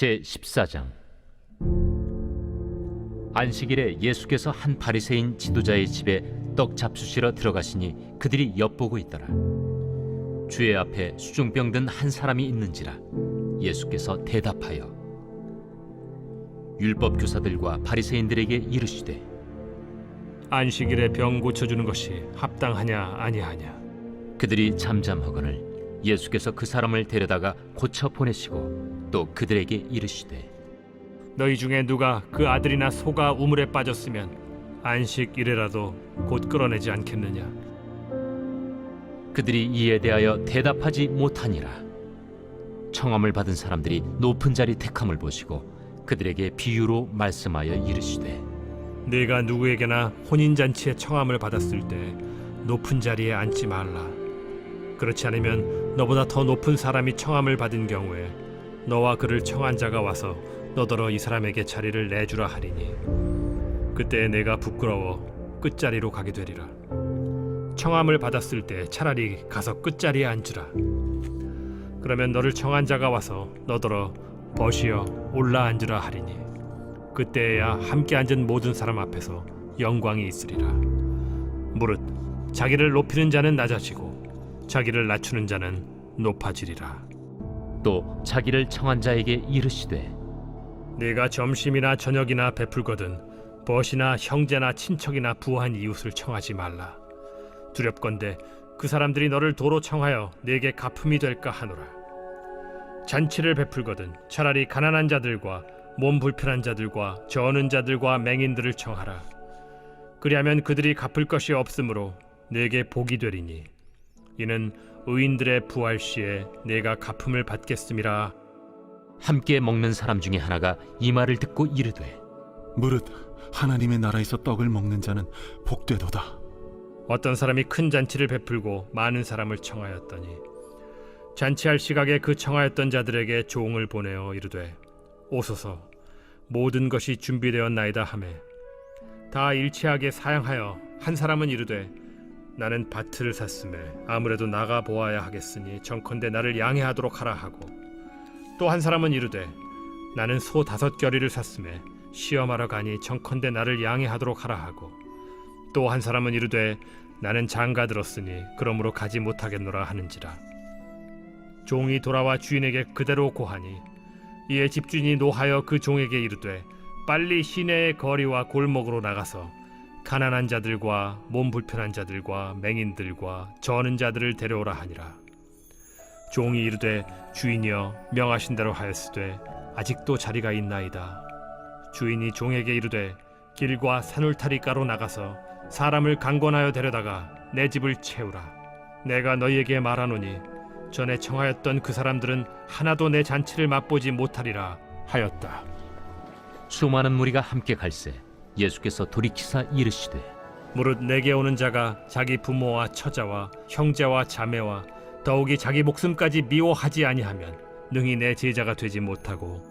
제14장. 안식일에 예수께서 한 바리새인 지도자의 집에 떡 잡수시러 들어가시니 그들이 엿보고 있더라. 주의 앞에 수중병 든 한 사람이 있는지라. 예수께서 대답하여 율법 교사들과 바리새인들에게 이르시되 안식일에 병 고쳐주는 것이 합당하냐 아니하냐. 그들이 잠잠하거늘 예수께서 그 사람을 데려다가 고쳐 보내시고 또 그들에게 이르시되 너희 중에 누가 그 아들이나 소가 우물에 빠졌으면 안식일에라도 곧 끌어내지 않겠느냐. 그들이 이에 대하여 대답하지 못하니라. 청함을 받은 사람들이 높은 자리 택함을 보시고 그들에게 비유로 말씀하여 이르시되 네가 누구에게나 혼인잔치에 청함을 받았을 때 높은 자리에 앉지 말라. 그렇지 않으면 너보다 더 높은 사람이 청함을 받은 경우에 너와 그를 청한 자가 와서 너더러 이 사람에게 자리를 내주라 하리니 그때 내가 부끄러워 끝자리로 가게 되리라. 청함을 받았을 때 차라리 가서 끝자리에 앉으라. 그러면 너를 청한 자가 와서 너더러 벗이여 올라 앉으라 하리니 그때야 함께 앉은 모든 사람 앞에서 영광이 있으리라. 무릇 자기를 높이는 자는 낮아지고 자기를 낮추는 자는 높아지리라. 또 자기를 청한 자에게 이르시되 네가 점심이나 저녁이나 베풀거든 벗이나 형제나 친척이나 부한 이웃을 청하지 말라. 두렵건대 그 사람들이 너를 도로 청하여 네게 갚음이 될까 하노라. 잔치를 베풀거든 차라리 가난한 자들과 몸 불편한 자들과 저는 자들과 맹인들을 청하라. 그리하면 그들이 갚을 것이 없으므로 네게 복이 되리니 이는 의인들의 부활 시에 네가 갚음을 받겠음이라. 함께 먹는 사람 중에 하나가 이 말을 듣고 이르되 무릇 하나님의 나라에서 떡을 먹는 자는 복되도다. 어떤 사람이 큰 잔치를 베풀고 많은 사람을 청하였더니 잔치할 시각에 그 청하였던 자들에게 종을 보내어 이르되 오소서 모든 것이 준비되었나이다 하매 다 일치하게 사양하여 한 사람은 이르되 나는 밭을 샀음에 아무래도 나가 보아야 하겠으니 정컨대 나를 양해하도록 하라 하고 또 한 사람은 이르되 나는 소 5겨리를 샀음에 시험하러 가니 정컨대 나를 양해하도록 하라 하고 또 한 사람은 이르되 나는 장가 들었으니 그러므로 가지 못하겠노라 하는지라. 종이 돌아와 주인에게 그대로 고하니 이에 집주인이 노하여 그 종에게 이르되 빨리 시내의 거리와 골목으로 나가서 가난한 자들과 몸 불편한 자들과 맹인들과 저는 자들을 데려오라 하니라. 종이 이르되 주인이여 명하신 대로 하였으되 아직도 자리가 있나이다. 주인이 종에게 이르되 길과 산울타리가로 나가서 사람을 강권하여 데려다가 내 집을 채우라. 내가 너희에게 말하노니 전에 청하였던 그 사람들은 하나도 내 잔치를 맛보지 못하리라 하였다. 수많은 무리가 함께 갈새 예수께서 돌이키사 이르시되 무릇 내게 오는 자가 자기 부모와 처자와 형제와 자매와 더욱이 자기 목숨까지 미워하지 아니하면 능히 내 제자가 되지 못하고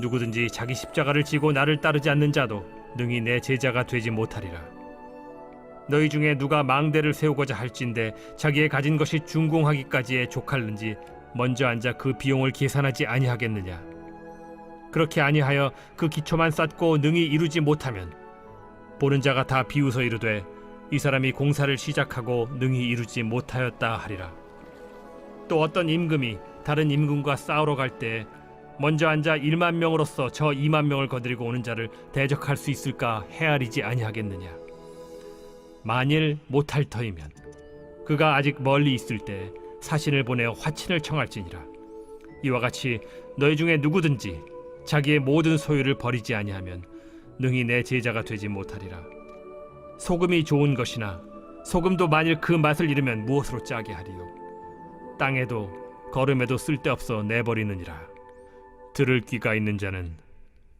누구든지 자기 십자가를 지고 나를 따르지 않는 자도 능히 내 제자가 되지 못하리라. 너희 중에 누가 망대를 세우고자 할진대 자기의 가진 것이 준공하기까지에 족할는지 먼저 앉아 그 비용을 계산하지 아니하겠느냐. 그렇게 아니하여 그 기초만 쌓고 능히 이루지 못하면 보는 자가 다 비웃어 이르되 이 사람이 공사를 시작하고 능히 이루지 못하였다 하리라. 또 어떤 임금이 다른 임금과 싸우러 갈 때 먼저 앉아 1만 명으로서 저 2만 명을 거느리고 오는 자를 대적할 수 있을까 헤아리지 아니하겠느냐. 만일 못할 터이면 그가 아직 멀리 있을 때 사신을 보내어 화친을 청할지니라. 이와 같이 너희 중에 누구든지 자기의 모든 소유를 버리지 아니하면 능히 내 제자가 되지 못하리라. 소금이 좋은 것이나 소금도 만일 그 맛을 잃으면 무엇으로 짜게 하리요. 땅에도 거름에도 쓸데없어 내버리느니라. 들을 귀가 있는 자는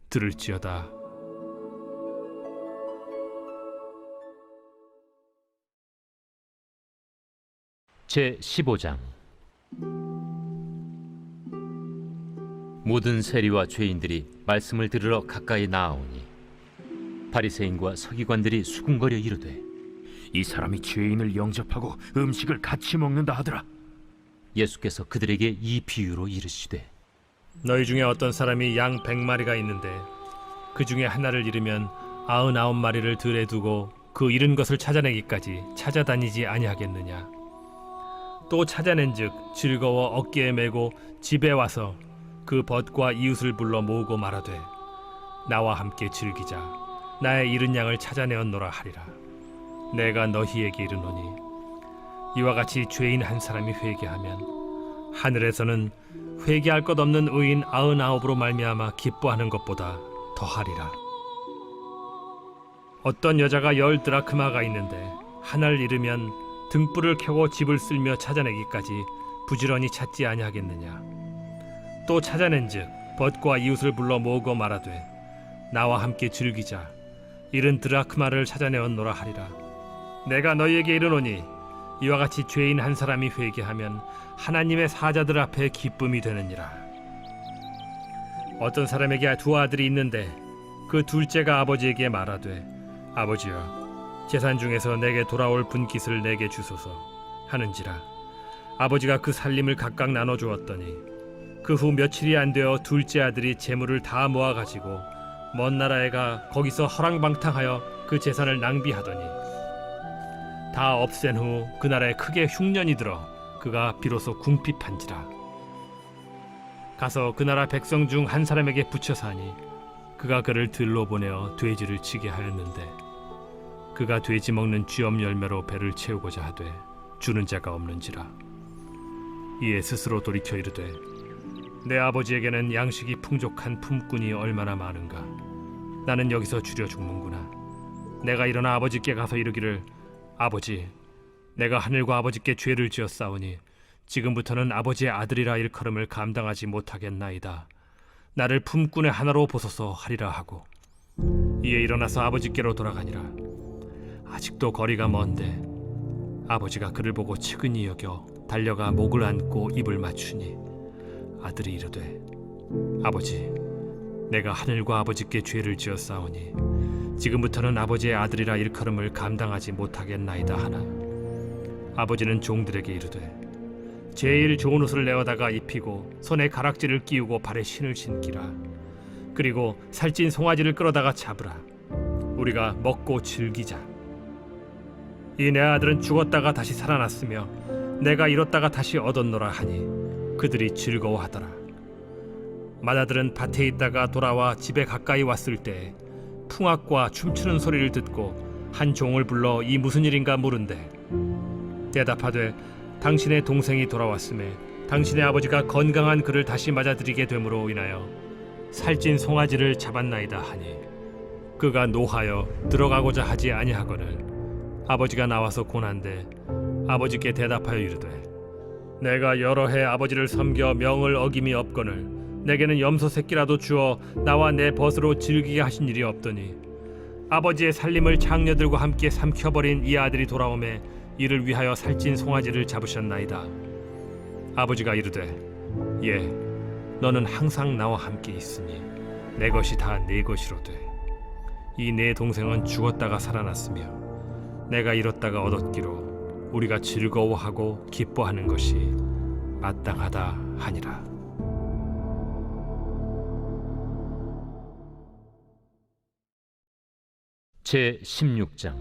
들을지어다. 제15장. 모든 세리와 죄인들이 말씀을 들으러 가까이 나아오니 바리새인과 서기관들이 수군거려 이르되 이 사람이 죄인을 영접하고 음식을 같이 먹는다 하더라. 예수께서 그들에게 이 비유로 이르시되 너희 중에 어떤 사람이 양 100마리가 있는데 그 중에 하나를 잃으면 99마리를 들에 두고 그 잃은 것을 찾아내기까지 찾아다니지 아니하겠느냐. 또 찾아낸즉 즐거워 어깨에 메고 집에 와서 그 벗과 이웃을 불러 모으고 말하되 나와 함께 즐기자. 나의 잃은 양을 찾아내었노라 하리라. 내가 너희에게 이르노니 이와 같이 죄인 한 사람이 회개하면 하늘에서는 회개할 것 없는 의인 99으로 말미암아 기뻐하는 것보다 더하리라. 어떤 여자가 10 드라크마가 있는데 하나를 잃으면 등불을 켜고 집을 쓸며 찾아내기까지 부지런히 찾지 아니하겠느냐. 또 찾아낸즉 벗과 이웃을 불러 모으고 말하되 나와 함께 즐기자. 잃은 드라크마를 찾아내었노라 하리라. 내가 너희에게 이르노니 이와 같이 죄인 한 사람이 회개하면 하나님의 사자들 앞에 기쁨이 되느니라. 어떤 사람에게 2 아들이 있는데 그 둘째가 아버지에게 말하되 아버지여 재산 중에서 내게 돌아올 분깃을 내게 주소서 하는지라. 아버지가 그 살림을 각각 나눠 주었더니 그 후 며칠이 안 되어 둘째 아들이 재물을 다 모아 가지고 먼 나라에 가 거기서 허랑방탕하여 그 재산을 낭비하더니 다 없앤 후 그 나라에 크게 흉년이 들어 그가 비로소 궁핍한지라. 가서 그 나라 백성 중 한 사람에게 붙여 사니 그가 그를 들로 보내어 돼지를 치게 하였는데 그가 돼지 먹는 쥐엄 열매로 배를 채우고자 하되 주는 자가 없는지라. 이에 스스로 돌이켜 이르되 내 아버지에게는 양식이 풍족한 품꾼이 얼마나 많은가. 나는 여기서 줄여 죽는구나. 내가 일어나 아버지께 가서 이르기를 아버지, 내가 하늘과 아버지께 죄를 지었사오니 지금부터는 아버지의 아들이라 일컬음을 감당하지 못하겠나이다. 나를 품꾼의 하나로 보소서 하리라 하고 이에 일어나서 아버지께로 돌아가니라. 아직도 거리가 먼데 아버지가 그를 보고 측은히 여겨 달려가 목을 안고 입을 맞추니 아들이 이르되 아버지, 내가 하늘과 아버지께 죄를 지었사오니 지금부터는 아버지의 아들이라 일컬음을 감당하지 못하겠나이다 하나 아버지는 종들에게 이르되 제일 좋은 옷을 내어다가 입히고 손에 가락지를 끼우고 발에 신을 신기라. 그리고 살찐 송아지를 끌어다가 잡으라. 우리가 먹고 즐기자. 이 내 아들은 죽었다가 다시 살아났으며 내가 잃었다가 다시 얻었노라 하니 그들이 즐거워하더라. 맏아들은 밭에 있다가 돌아와 집에 가까이 왔을 때 풍악과 춤추는 소리를 듣고 한 종을 불러 이 무슨 일인가 물은데 대답하되 당신의 동생이 돌아왔음에 당신의 아버지가 건강한 그를 다시 맞아들이게 됨으로 인하여 살찐 송아지를 잡았나이다 하니 그가 노하여 들어가고자 하지 아니하거늘 아버지가 나와서 고난데 아버지께 대답하여 이르되 내가 여러 해 아버지를 섬겨 명을 어김이 없거늘 내게는 염소 새끼라도 주어 나와 내 벗으로 즐기게 하신 일이 없더니 아버지의 살림을 장녀들과 함께 삼켜버린 이 아들이 돌아오매 이를 위하여 살찐 송아지를 잡으셨나이다. 아버지가 이르되 예, 너는 항상 나와 함께 있으니 내 것이 다 네 것이로되 이 내 동생은 죽었다가 살아났으며 내가 잃었다가 얻었기로 우리가 즐거워하고 기뻐하는 것이 마땅하다 하니라. 제 16장.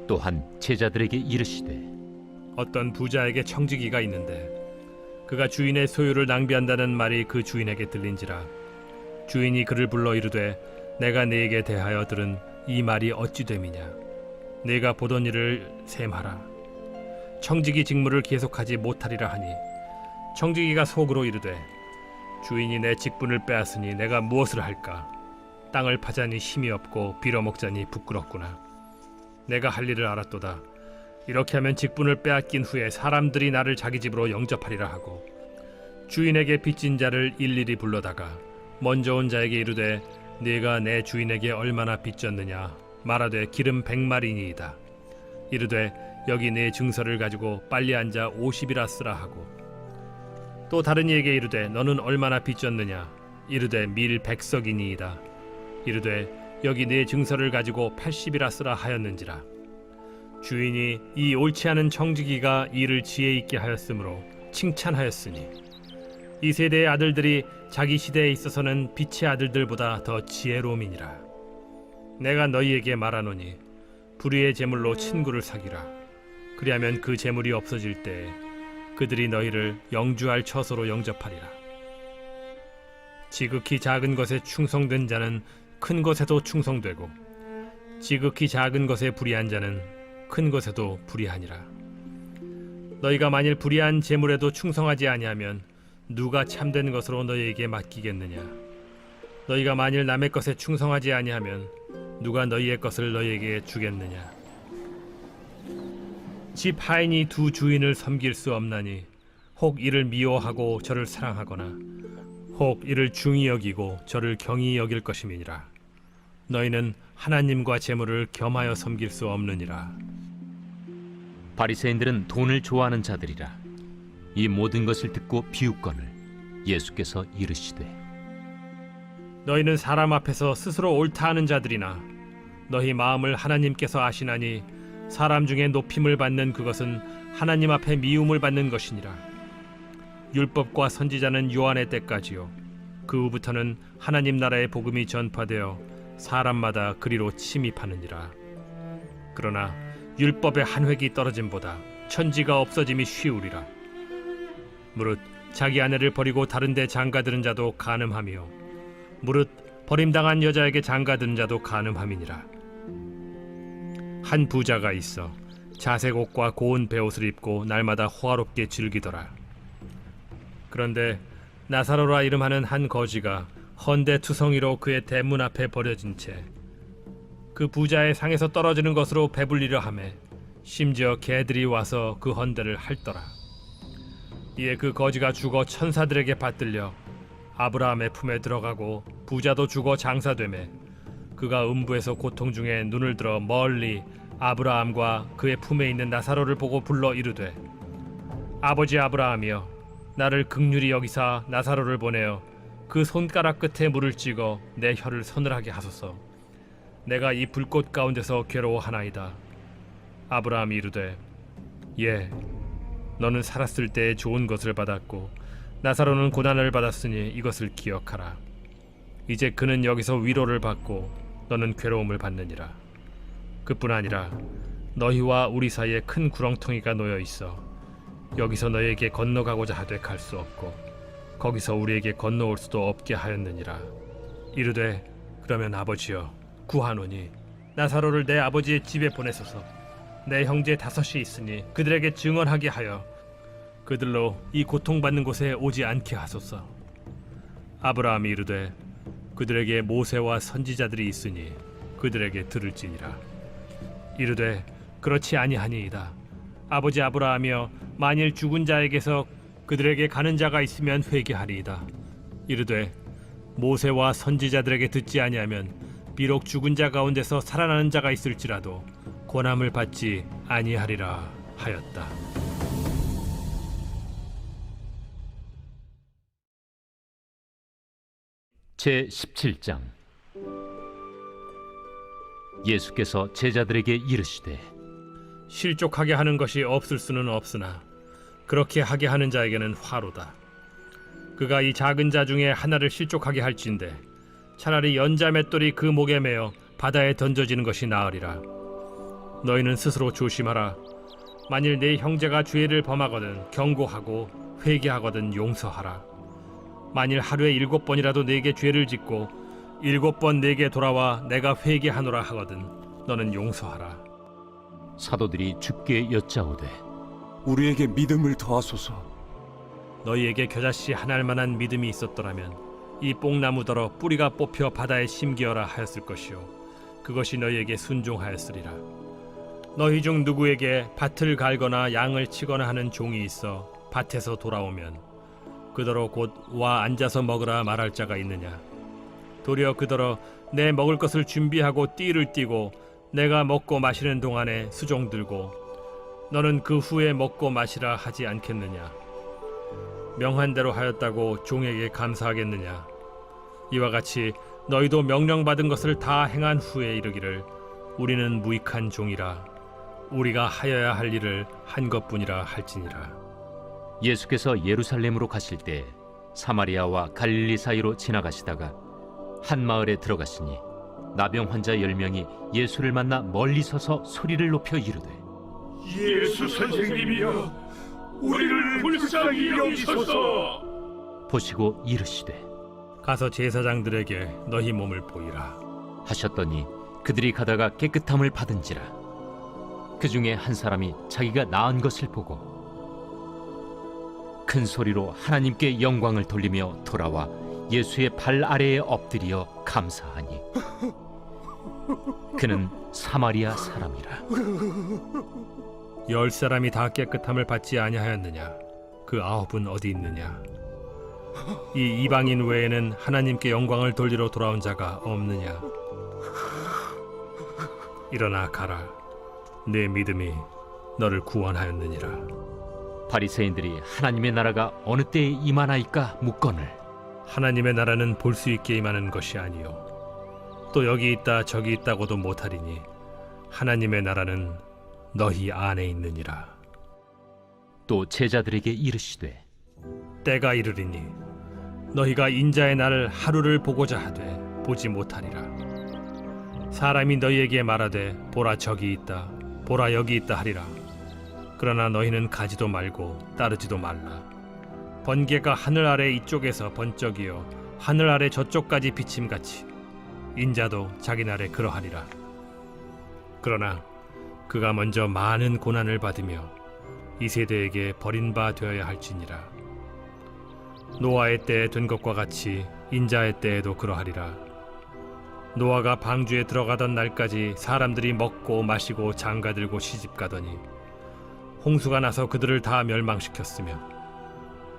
또한 제자들에게 이르시되 어떤 부자에게 청지기가 있는데 그가 주인의 소유를 낭비한다는 말이 그 주인에게 들린지라. 주인이 그를 불러 이르되 내가 네게 대하여 들은 이 말이 어찌 됨이냐. 네가 보던 일을 셈하라. 청지기 직무를 계속하지 못하리라 하니 청지기가 속으로 이르되 주인이 내 직분을 빼앗으니 내가 무엇을 할까. 땅을 파자니 힘이 없고 빌어먹자니 부끄럽구나. 내가 할 일을 알았도다. 이렇게 하면 직분을 빼앗긴 후에 사람들이 나를 자기 집으로 영접하리라 하고 주인에게 빚진 자를 일일이 불러다가 먼저 온 자에게 이르되 네가 내 주인에게 얼마나 빚졌느냐 말하되 기름 100마리니이다. 이르되 여기 네 증서를 가지고 빨리 앉아 50이라 쓰라 하고 또 다른 이에게 이르되 너는 얼마나 빚졌느냐 이르되 밀 100석이니이다. 이르되 여기 네 증서를 가지고 80이라 쓰라 하였는지라. 주인이 이 옳지 않은 청지기가 일을 지혜 있게 하였으므로 칭찬하였으니 이 세대의 아들들이 자기 시대에 있어서는 빛의 아들들보다 더 지혜로움이니라. 내가 너희에게 말하노니 불의의 제물로 친구를 사귀라. 그리하면 그 제물이 없어질 때에 그들이 너희를 영주할 처소로 영접하리라. 지극히 작은 것에 충성된 자는 큰 것에도 충성되고 지극히 작은 것에 불의한 자는 큰 것에도 불의하니라. 너희가 만일 불의한 제물에도 충성하지 아니하면 누가 참된 것으로 너희에게 맡기겠느냐? 너희가 만일 남의 것에 충성하지 아니하면 누가 너희의 것을 너희에게 주겠느냐? 집 하인이 두 주인을 섬길 수 없나니 혹 이를 미워하고 저를 사랑하거나 혹 이를 중히 여기고 저를 경히 여길 것임이니라. 너희는 하나님과 재물을 겸하여 섬길 수 없느니라. 바리새인들은 돈을 좋아하는 자들이라. 이 모든 것을 듣고 비웃거늘 예수께서 이르시되 너희는 사람 앞에서 스스로 옳다 하는 자들이나 너희 마음을 하나님께서 아시나니 사람 중에 높임을 받는 그것은 하나님 앞에 미움을 받는 것이니라. 율법과 선지자는 요한의 때까지요 그 후부터는 하나님 나라의 복음이 전파되어 사람마다 그리로 침입하느니라. 그러나 율법의 한 획이 떨어짐보다 천지가 없어짐이 쉬우리라. 무릇 자기 아내를 버리고 다른 데 장가드는 자도 간음하며 무릇 버림당한 여자에게 장가드는 자도 간음함이니라. 한 부자가 있어 자색 옷과 고운 베옷을 입고 날마다 호화롭게 즐기더라. 그런데 나사로라 이름하는 한 거지가 헌데 투성이로 그의 대문 앞에 버려진 채 그 부자의 상에서 떨어지는 것으로 배불리려 하매 심지어 개들이 와서 그 헌데를 핥더라. 이에 그 거지가 죽어 천사들에게 받들려 아브라함의 품에 들어가고 부자도 죽어 장사되매 그가 음부에서 고통 중에 눈을 들어 멀리 아브라함과 그의 품에 있는 나사로를 보고 불러 이르되 아버지 아브라함이여 나를 긍휼히 여기사 나사로를 보내어 그 손가락 끝에 물을 찍어 내 혀를 서늘하게 하소서. 내가 이 불꽃 가운데서 괴로워하나이다. 아브라함이 이르되 예 너는 살았을 때에 좋은 것을 받았고 나사로는 고난을 받았으니 이것을 기억하라. 이제 그는 여기서 위로를 받고 너는 괴로움을 받느니라. 그뿐 아니라 너희와 우리 사이에 큰 구렁텅이가 놓여 있어 여기서 너희에게 건너가고자 하되 갈 수 없고 거기서 우리에게 건너올 수도 없게 하였느니라. 이르되 그러면 아버지여 구하노니 나사로를 내 아버지의 집에 보내소서. 내 형제 5이 있으니 그들에게 증언하게 하여 그들로 이 고통받는 곳에 오지 않게 하소서. 아브라함이 이르되 그들에게 모세와 선지자들이 있으니 그들에게 들을지니라. 이르되 그렇지 아니하니이다. 아버지 아브라함이여 만일 죽은 자에게서 그들에게 가는 자가 있으면 회개하리이다. 이르되 모세와 선지자들에게 듣지 아니하면 비록 죽은 자 가운데서 살아나는 자가 있을지라도 권함을 받지 아니하리라 하였다. 제 17장. 예수께서 제자들에게 이르시되 실족하게 하는 것이 없을 수는 없으나 그렇게 하게 하는 자에게는 화로다. 그가 이 작은 자 중에 하나를 실족하게 할진대 차라리 연자 맷돌이 그 목에 매어 바다에 던져지는 것이 나으리라. 너희는 스스로 조심하라. 만일 네 형제가 죄를 범하거든 경고하고 회개하거든 용서하라. 만일 하루에 7번이라도 네게 죄를 짓고 7번 네게 돌아와 내가 회개하노라 하거든 너는 용서하라. 사도들이 주께 여짜오되 우리에게 믿음을 더하소서. 너희에게 겨자씨 한 알만한 믿음이 있었더라면 이 뽕나무더러 뿌리가 뽑혀 바다에 심기어라 하였을 것이요 그것이 너희에게 순종하였으리라. 너희 중 누구에게 밭을 갈거나 양을 치거나 하는 종이 있어 밭에서 돌아오면 그더러 곧 와 앉아서 먹으라 말할 자가 있느냐? 도리어 그더러 내 먹을 것을 준비하고 띠를 띠고 내가 먹고 마시는 동안에 수종 들고 너는 그 후에 먹고 마시라 하지 않겠느냐? 명한 대로 하였다고 종에게 감사하겠느냐? 이와 같이 너희도 명령받은 것을 다 행한 후에 이르기를 우리는 무익한 종이라 우리가 하여야 할 일을 한 것뿐이라 할지니라. 예수께서 예루살렘으로 가실 때 사마리아와 갈릴리 사이로 지나가시다가 한 마을에 들어가시니 나병 환자 10명이 예수를 만나 멀리 서서 소리를 높여 이르되 예수 선생님이여, 우리를 불쌍히 여기소서. 보시고 이르시되 가서 제사장들에게 너희 몸을 보이라. 하셨더니 그들이 가다가 깨끗함을 받은지라. 그 중에 한 사람이 자기가 나은 것을 보고 큰 소리로 하나님께 영광을 돌리며 돌아와 예수의 발 아래에 엎드려 감사하니 그는 사마리아 사람이라. 10사람이 다 깨끗함을 받지 아니하였느냐? 그 9은 어디 있느냐? 이 이방인 외에는 하나님께 영광을 돌리러 돌아온 자가 없느냐? 일어나 가라. 내 믿음이 너를 구원하였느니라. 바리새인들이 하나님의 나라가 어느 때에 임하나이까 묻거늘 하나님의 나라는 볼 수 있게 임하는 것이 아니요 또 여기 있다 저기 있다고도 못하리니 하나님의 나라는 너희 안에 있느니라. 또 제자들에게 이르시되 때가 이르리니 너희가 인자의 날을 하루를 보고자 하되 보지 못하리라. 사람이 너희에게 말하되 보라 저기 있다 보라 여기 있다 하리라. 그러나 너희는 가지도 말고 따르지도 말라. 번개가 하늘 아래 이쪽에서 번쩍이어 하늘 아래 저쪽까지 비침같이 인자도 자기 날에 그러하리라. 그러나 그가 먼저 많은 고난을 받으며 이 세대에게 버림바 되어야 할지니라. 노아의 때에 된 것과 같이 인자의 때에도 그러하리라. 노아가 방주에 들어가던 날까지 사람들이 먹고 마시고 장가들고 시집가더니 홍수가 나서 그들을 다 멸망시켰으며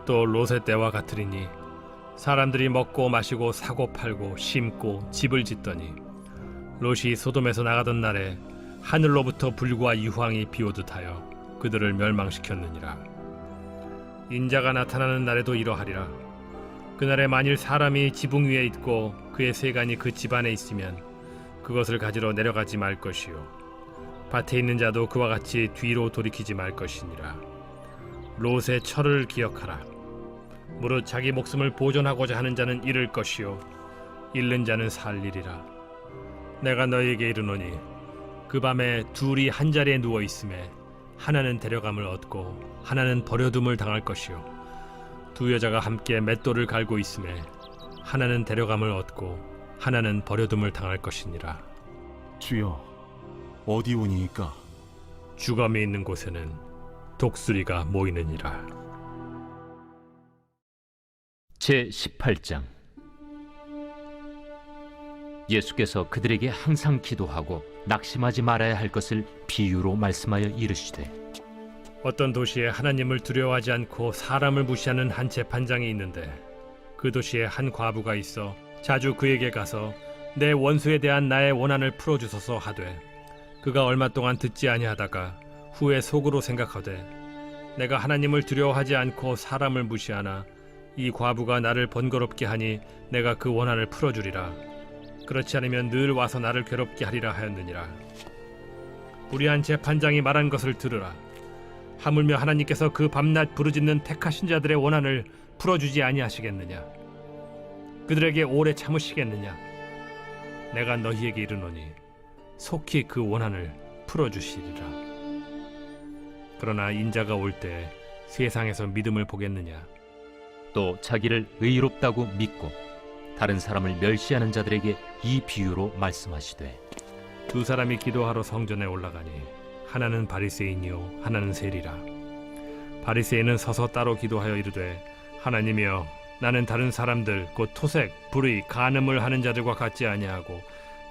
또 롯의 때와 같으리니 사람들이 먹고 마시고 사고 팔고 심고 집을 짓더니 롯이 소돔에서 나가던 날에 하늘로부터 불과 유황이 비오듯 하여 그들을 멸망시켰느니라. 인자가 나타나는 날에도 이러하리라. 그날에 만일 사람이 지붕 위에 있고 그의 세간이 그 집안에 있으면 그것을 가지러 내려가지 말 것이요 밭에 있는 자도 그와 같이 뒤로 돌이키지 말 것이니라. 롯의 철을 기억하라. 무릇 자기 목숨을 보존하고자 하는 자는 잃을 것이요 잃는 자는 살리리라. 내가 너희에게 이르노니 그 밤에 둘이 한 자리에 누워 있음에 하나는 데려감을 얻고 하나는 버려둠을 당할 것이요 두 여자가 함께 맷돌을 갈고 있음에 하나는 데려감을 얻고 하나는 버려둠을 당할 것이니라. 주여, 어디 오니이까? 주검이 있는 곳에는 독수리가 모이느니라. 제18장. 예수께서 그들에게 항상 기도하고 낙심하지 말아야 할 것을 비유로 말씀하여 이르시되 어떤 도시에 하나님을 두려워하지 않고 사람을 무시하는 한 재판장이 있는데 그 도시에 한 과부가 있어 자주 그에게 가서 내 원수에 대한 나의 원한을 풀어주소서 하되 그가 얼마 동안 듣지 아니하다가 후에 속으로 생각하되 내가 하나님을 두려워하지 않고 사람을 무시하나 이 과부가 나를 번거롭게 하니 내가 그 원한을 풀어주리라. 그렇지 않으면 늘 와서 나를 괴롭게 하리라 하였느니라. 불의한 재판장이 말한 것을 들으라. 하물며 하나님께서 그 밤낮 부르짖는 택하신 자들의 원한을 풀어주지 아니하시겠느냐? 그들에게 오래 참으시겠느냐? 내가 너희에게 이르노니 속히 그 원한을 풀어주시리라. 그러나 인자가 올 때 세상에서 믿음을 보겠느냐? 또 자기를 의롭다고 믿고 다른 사람을 멸시하는 자들에게 이 비유로 말씀하시되 두 사람이 기도하러 성전에 올라가니 하나는 바리새인이요 하나는 세리라. 바리새인은 서서 따로 기도하여 이르되 하나님이여 나는 다른 사람들 곧 토색, 불의, 간음을 하는 자들과 같지 아니하고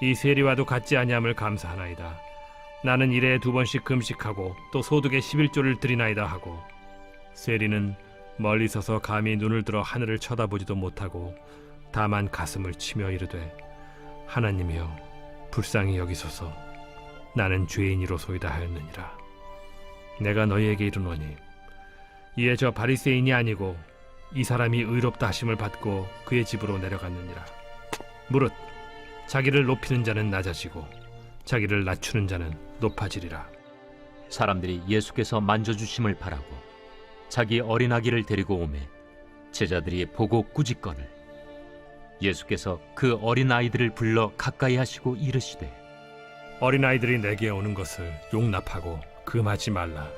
이 세리와도 같지 아니함을 감사하나이다. 나는 일에 2번씩 금식하고 또 소득의 11조를 드리나이다 하고 세리는 멀리 서서 감히 눈을 들어 하늘을 쳐다보지도 못하고 다만 가슴을 치며 이르되 하나님이여 불쌍히 여기소서 나는 죄인이로소이다 하였느니라. 내가 너희에게 이르노니 이에 저 바리새인이 아니고 이 사람이 의롭다 하심을 받고 그의 집으로 내려갔느니라. 무릇 자기를 높이는 자는 낮아지고 자기를 낮추는 자는 높아지리라. 사람들이 예수께서 만져주심을 바라고 자기 어린 아기를 데리고 오매 제자들이 보고 꾸짖거늘 예수께서 그 어린 아이들을 불러 가까이 하시고 이르시되 어린아이들이 내게 오는 것을 용납하고 금하지 말라.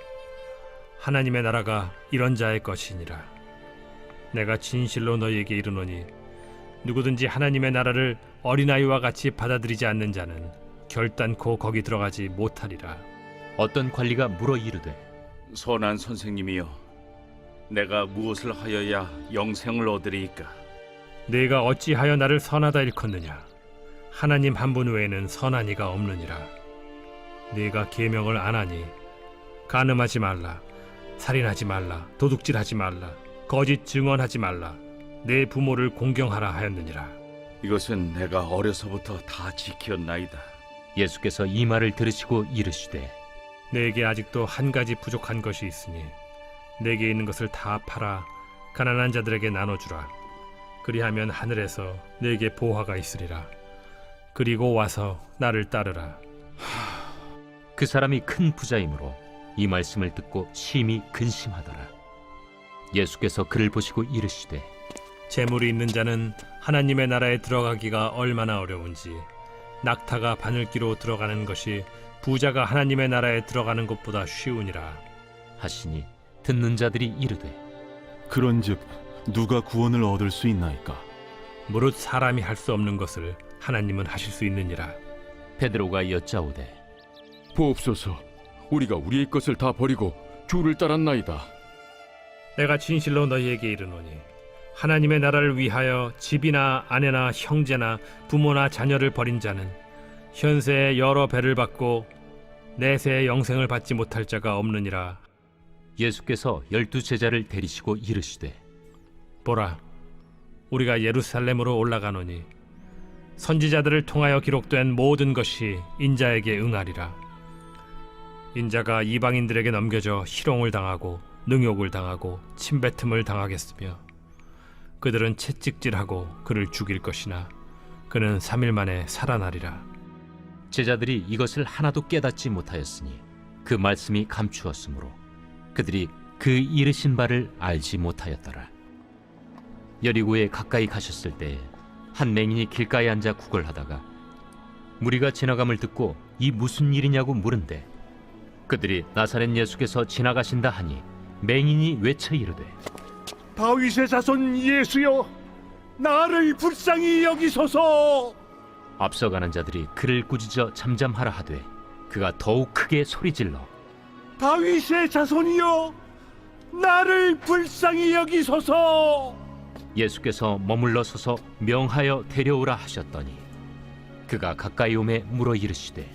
하나님의 나라가 이런 자의 것이니라. 내가 진실로 너희에게 이르노니 누구든지 하나님의 나라를 어린아이와 같이 받아들이지 않는 자는 결단코 거기 들어가지 못하리라. 어떤 관리가 물어 이르되 선한 선생님이여, 내가 무엇을 하여야 영생을 얻으리이까? 네가 어찌하여 나를 선하다 일컫느냐? 하나님 한 분 외에는 선한 이가 없느니라. 네가 계명을 안 하니 간음하지 말라, 살인하지 말라, 도둑질하지 말라, 거짓 증언하지 말라, 내 부모를 공경하라 하였느니라. 이것은 내가 어려서부터 다 지켰나이다. 예수께서 이 말을 들으시고 이르시되 내게 아직도 한 가지 부족한 것이 있으니 내게 있는 것을 다 팔아 가난한 자들에게 나눠주라. 그리하면 하늘에서 내게 보화가 있으리라. 그리고 와서 나를 따르라. 그 사람이 큰 부자이므로 이 말씀을 듣고 심히 근심하더라. 예수께서 그를 보시고 이르시되 재물이 있는 자는 하나님의 나라에 들어가기가 얼마나 어려운지 낙타가 바늘기로 들어가는 것이 부자가 하나님의 나라에 들어가는 것보다 쉬우니라 하시니 듣는 자들이 이르되 그런즉 누가 구원을 얻을 수 있나이까? 무릇 사람이 할 수 없는 것을 하나님은 하실 수 있느니라. 베드로가 여짜오되 보옵소서, 우리가 우리의 것을 다 버리고 주를 따랐나이다. 내가 진실로 너희에게 이르노니 하나님의 나라를 위하여 집이나 아내나 형제나 부모나 자녀를 버린 자는 현세에 여러 배를 받고 내세의 영생을 받지 못할 자가 없느니라. 예수께서 12 제자를 데리시고 이르시되 보라, 우리가 예루살렘으로 올라가노니 선지자들을 통하여 기록된 모든 것이 인자에게 응하리라. 인자가 이방인들에게 넘겨져 희롱을 당하고 능욕을 당하고 침뱉음을 당하겠으며 그들은 채찍질하고 그를 죽일 것이나 그는 3일 만에 살아나리라. 제자들이 이것을 하나도 깨닫지 못하였으니 그 말씀이 감추었으므로 그들이 그 이르신 바를 알지 못하였더라. 여리고에 가까이 가셨을 때에 한 맹인이 길가에 앉아 구걸하다가 무리가 지나감을 듣고 이 무슨 일이냐고 물은데 그들이 나사렛 예수께서 지나가신다 하니 맹인이 외쳐 이르되 다윗의 자손 예수여, 나를 불쌍히 여기소서. 앞서가는 자들이 그를 꾸짖어 잠잠하라 하되 그가 더욱 크게 소리질러 다윗의 자손이여, 나를 불쌍히 여기소서. 예수께서 머물러 서서 명하여 데려오라 하셨더니 그가 가까이 오매 물어 이르시되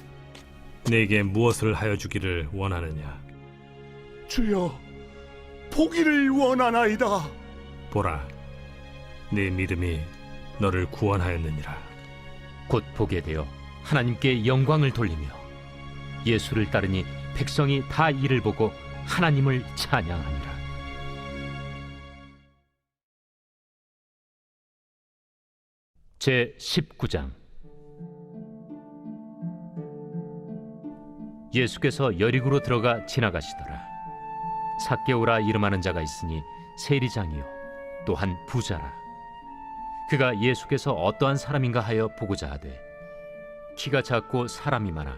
내게 무엇을 하여 주기를 원하느냐? 주여, 보기를 원하나이다. 보라, 네 믿음이 너를 구원하였느니라. 곧 보게 되어 하나님께 영광을 돌리며 예수를 따르니 백성이 다 이를 보고 하나님을 찬양하니라. 제 19장. 예수께서 여리고로 들어가 지나가시더라. 삭개오라 이름하는 자가 있으니 세리장이요 또한 부자라. 그가 예수께서 어떠한 사람인가 하여 보고자 하되 키가 작고 사람이 많아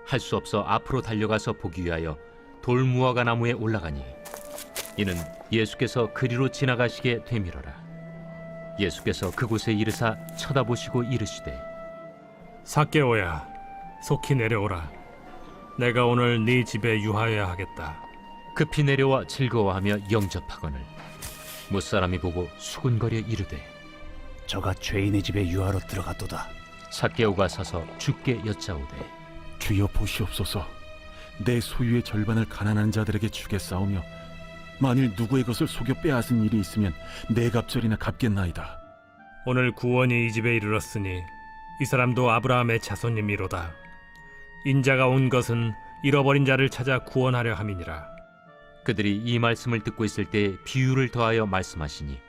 할 수 없어 앞으로 달려가서 보기 위하여 돌무화과 나무에 올라가니 이는 예수께서 그리로 지나가시게 되밀어라. 예수께서 그곳에 이르사 쳐다보시고 이르시되 삭개오야, 속히 내려오라. 내가 오늘 네 집에 유하여야 하겠다. 급히 내려와 즐거워하며 영접하거늘 무사람이 보고 수군거려 이르되 저가 죄인의 집에 유하러 들어갔도다. 삭개오가 서서 주께 여짜오되 주여 보시옵소서. 내 소유의 절반을 가난한 자들에게 주겠사오며 만일 누구의 것을 속여 빼앗은 일이 있으면 네 갑절이나 갚겠나이다. 오늘 구원이 이 집에 이르렀으니 이 사람도 아브라함의 자손님이로다. 인자가 온 것은 잃어버린 자를 찾아 구원하려 함이니라. 그들이 이 말씀을 듣고 있을 때 비유를 더하여 말씀하시니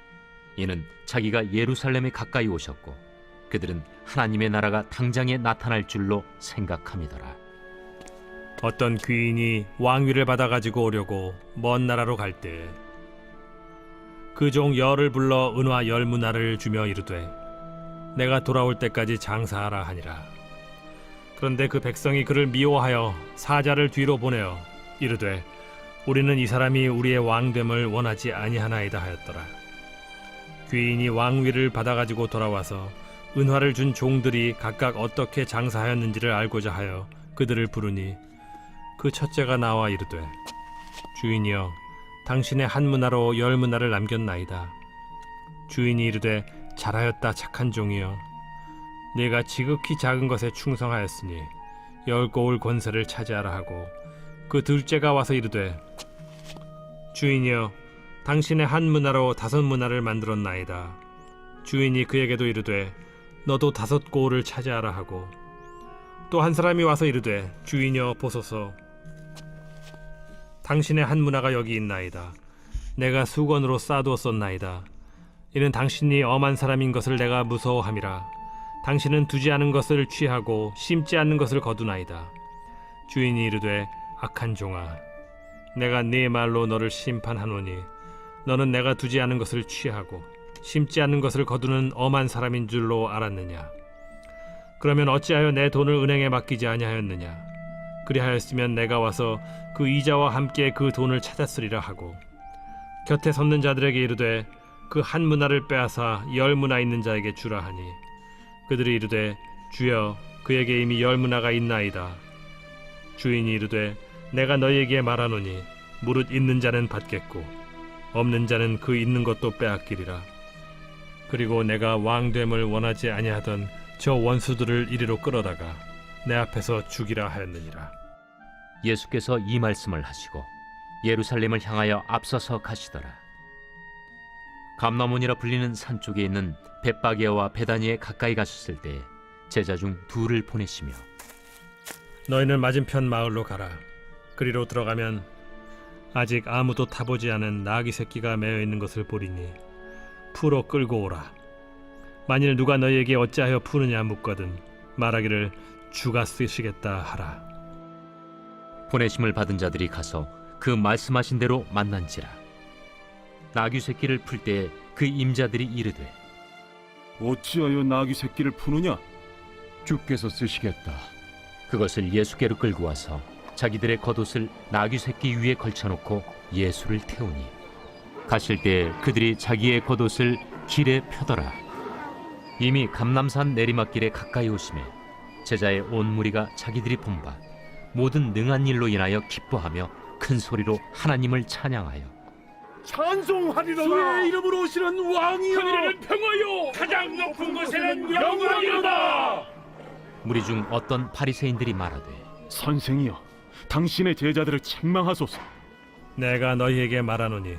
이는 자기가 예루살렘에 가까이 오셨고 그들은 하나님의 나라가 당장에 나타날 줄로 생각함이더라. 어떤 귀인이 왕위를 받아가지고 오려고 먼 나라로 갈 때 그 종 열을 불러 은화 10문화를 주며 이르되 내가 돌아올 때까지 장사하라 하니라. 그런데 그 백성이 그를 미워하여 사자를 뒤로 보내어 이르되 우리는 이 사람이 우리의 왕됨을 원하지 아니하나이다 하였더라. 귀인이 왕위를 받아가지고 돌아와서 은화를 준 종들이 각각 어떻게 장사하였는지를 알고자 하여 그들을 부르니 그 첫째가 나와 이르되 주인이여 당신의 한 문화로 10문화를 남겼나이다. 주인이 이르되 잘하였다 착한 종이여 네가 지극히 작은 것에 충성하였으니 10고을 권세를 차지하라 하고 그 둘째가 와서 이르되 주인이여 당신의 한 문화로 5문화를 만들었나이다. 주인이 그에게도 이르되 너도 5고을을 차지하라 하고 또 한 사람이 와서 이르되 주인이여 보소서 당신의 한 문화가 여기 있나이다. 내가 수건으로 싸두었었나이다. 이는 당신이 엄한 사람인 것을 내가 무서워함이라. 당신은 두지 않은 것을 취하고 심지 않는 것을 거두나이다. 주인이 이르되 악한 종아 내가 네 말로 너를 심판하노니 너는 내가 두지 않은 것을 취하고 심지 않는 것을 거두는 엄한 사람인 줄로 알았느냐? 그러면 어찌하여 내 돈을 은행에 맡기지 아니하였느냐? 그리하였으면 내가 와서 그 이자와 함께 그 돈을 찾았으리라 하고 곁에 섰는 자들에게 이르되 그 한 문화를 빼앗아 10문화 있는 자에게 주라 하니 그들이 이르되 주여 그에게 이미 10문화가 있나이다. 주인이 이르되 내가 너희에게 말하노니 무릇 있는 자는 받겠고 없는 자는 그 있는 것도 빼앗기리라. 그리고 내가 왕됨을 원하지 아니하던 저 원수들을 이리로 끌어다가 내 앞에서 죽이라 하였느니라. 예수께서 이 말씀을 하시고 예루살렘을 향하여 앞서서 가시더라. 감나몬이라 불리는 산 쪽에 있는 벳바게와 베다니에 가까이 가셨을 때 제자 중 2를 보내시며 너희는 맞은편 마을로 가라. 그리로 들어가면 아직 아무도 타보지 않은 나귀 새끼가 매어 있는 것을 보리니 풀어 끌고 오라. 만일 누가 너희에게 어찌하여 푸느냐 묻거든 말하기를 주가 쓰시겠다 하라. 보내심을 받은 자들이 가서 그 말씀하신 대로 만난지라. 나귀 새끼를 풀 때에 그 임자들이 이르되 어찌하여 나귀 새끼를 푸느냐? 주께서 쓰시겠다. 그것을 예수께로 끌고 와서 자기들의 겉옷을 나귀 새끼 위에 걸쳐놓고 예수를 태우니 가실 때에 그들이 자기의 겉옷을 길에 펴더라. 이미 감람산 내리막길에 가까이 오심에 제자의 온 무리가 자기들이 본 바 모든 능한 일로 인하여 기뻐하며 큰 소리로 하나님을 찬양하여 찬송하리로다. 주의 이름으로 오시는 왕이여. 하늘에는 평화요. 가장 높은 곳에는 영광이로다. 무리 중 어떤 바리새인들이 말하되 선생이여 당신의 제자들을 책망하소서. 내가 너희에게 말하노니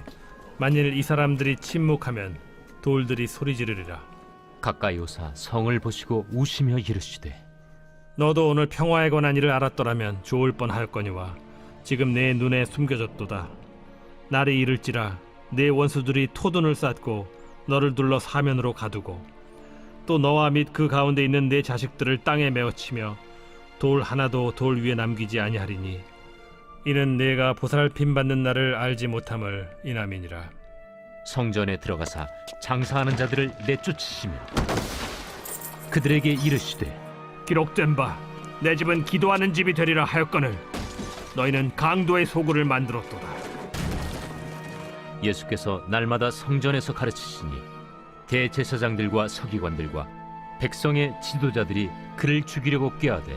만일 이 사람들이 침묵하면 돌들이 소리 지르리라. 가까이 오사 성을 보시고 우시며 이르시되 너도 오늘 평화에 관한 일을 알았더라면 좋을 뻔하였거니와 지금 내 눈에 숨겨졌도다. 날이 이를지라 내 원수들이 토둔을 쌓고 너를 둘러 사면으로 가두고 또 너와 및 그 가운데 있는 내 자식들을 땅에 메어치며 돌 하나도 돌 위에 남기지 아니하리니 이는 내가 보살핌 받는 날을 알지 못함을 인함이니라. 성전에 들어가사 장사하는 자들을 내쫓으시며 그들에게 이르시되 기록된 바 내 집은 기도하는 집이 되리라 하였거늘 너희는 강도의 소굴을 만들었도다. 예수께서 날마다 성전에서 가르치시니 대제사장들과 서기관들과 백성의 지도자들이 그를 죽이려고 꾀하되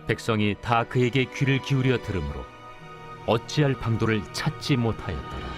백성이 다 그에게 귀를 기울여 들으므로 어찌할 방도를 찾지 못하였더라.